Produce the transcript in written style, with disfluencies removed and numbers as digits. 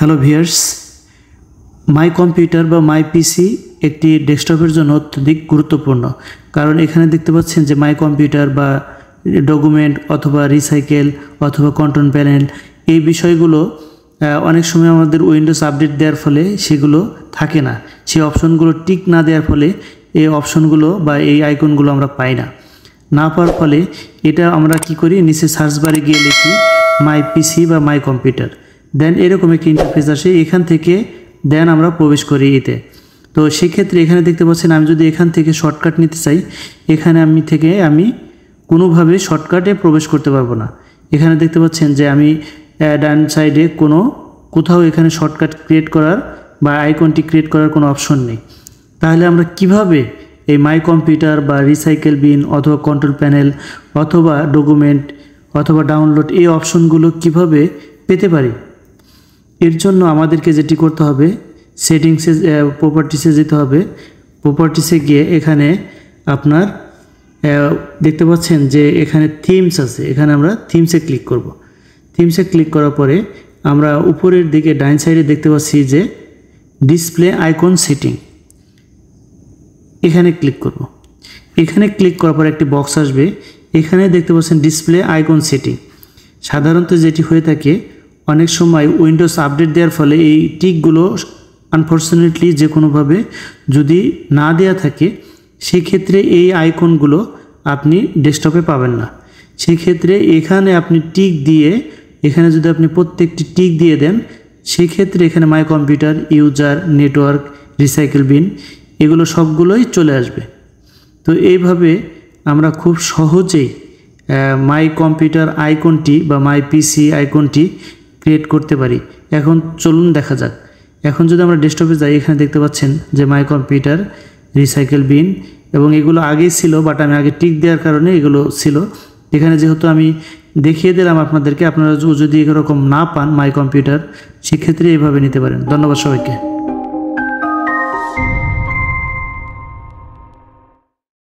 Hello viewers, my computer বা মাই পিসি একটি ডেস্কটপের জন্য অত্যধিক গুরুত্বপূর্ণ। কারণ এখানে দেখতে পাচ্ছেন যে মাই কম্পিউটার বা ডকুমেন্ট অথবা রিসাইকেল অথবা কন্ট্রোল প্যানেল, এই বিষয়গুলো অনেক সময় আমাদের উইন্ডোজ আপডেট দেওয়ার ফলে সেগুলো থাকে না। সেই অপশনগুলো টিক না দেওয়ার ফলে এই অপশনগুলো বা এই আইকনগুলো আমরা পাই না পাওয়ার ফলে এটা আমরা কি করি, নিচে সার্চ বারে গিয়ে লিখি মাই পিসি বা মাই কম্পিউটার, দেন এরকম একটি ইন্টারফেস আসে। এখান থেকে দেন আমরা প্রবেশ করি এতে। তো সেক্ষেত্রে এখানে দেখতে পাচ্ছেন আমি যদি এখান থেকে শর্টকাট নিতে চাই, এখানে আমি কোনোভাবে শর্টকাটে প্রবেশ করতে পারবো না। এখানে দেখতে পাচ্ছেন যে আমি ডান সাইডে কোথাও এখানে শর্টকাট ক্রিয়েট করার বা আইকনটি ক্রিয়েট করার কোনো অপশন নেই। তাহলে আমরা কিভাবে এই মাই কম্পিউটার বা রিসাইকেল বিন অথবা কন্ট্রোল প্যানেল অথবা ডকুমেন্ট অথবা ডাউনলোড এই অপশনগুলো কিভাবে পেতে পারি? এর জন্য আমাদেরকে যেটি করতে হবে, সেটিংসে প্রপার্টিসে যেতে হবে। প্রপার্টিসে গিয়ে এখানে আপনার দেখতে পাচ্ছেন যে এখানে থিমস আছে, এখানে আমরা থিমসে ক্লিক করব। থিমসে ক্লিক করার পরে আমরা উপরের দিকে ডাইন সাইডে দেখতে পাচ্ছি যে ডিসপ্লে আইকন সেটিং, এখানে ক্লিক করব। এখানে ক্লিক করার পর একটি বক্স আসবে, এখানে দেখতে পাচ্ছেন ডিসপ্লে আইকন সেটিং। সাধারণত যেটি হয়ে থাকে, অনেক সময় উইন্ডোজ আপডেট দেওয়ার ফলে এই টিকগুলো আনফর্চুনেটলি যে কোনোভাবে যদি না দেয়া থাকে, সেই ক্ষেত্রে এই আইকনগুলো আপনি ডেস্কটপে পাবেন না। সেই ক্ষেত্রে এখানে আপনি টিক দিয়ে, এখানে যদি আপনি প্রত্যেকটি টিক দিয়ে দেন, সেই ক্ষেত্রে এখানে my computer, user, network, recycle bin এগুলো সবগুলোই চলে আসবে। তো এইভাবে আমরা খুব সহজেই মাই কম্পিউটার আইকনটি বা মাই পিসি আইকনটি ক্রিয়েট করতে পারি। এখন চলুন দেখা যাক। এখন যদি আমরা ডেস্কটপে যাই, এখানে দেখতে পাচ্ছেন যে মাই কম্পিউটার, রিসাইকেল বিন এবং এগুলো আগেই ছিল, বাট আমি আগে টিক দেওয়ার কারণে এগুলো ছিল। এখানে যেহেতু আমি দেখিয়ে দিলাম আপনাদেরকে, আপনারা যদি এরকম না পান মাই কম্পিউটার, সেক্ষেত্রে এইভাবে নিতে পারেন। ধন্যবাদ সবাইকে।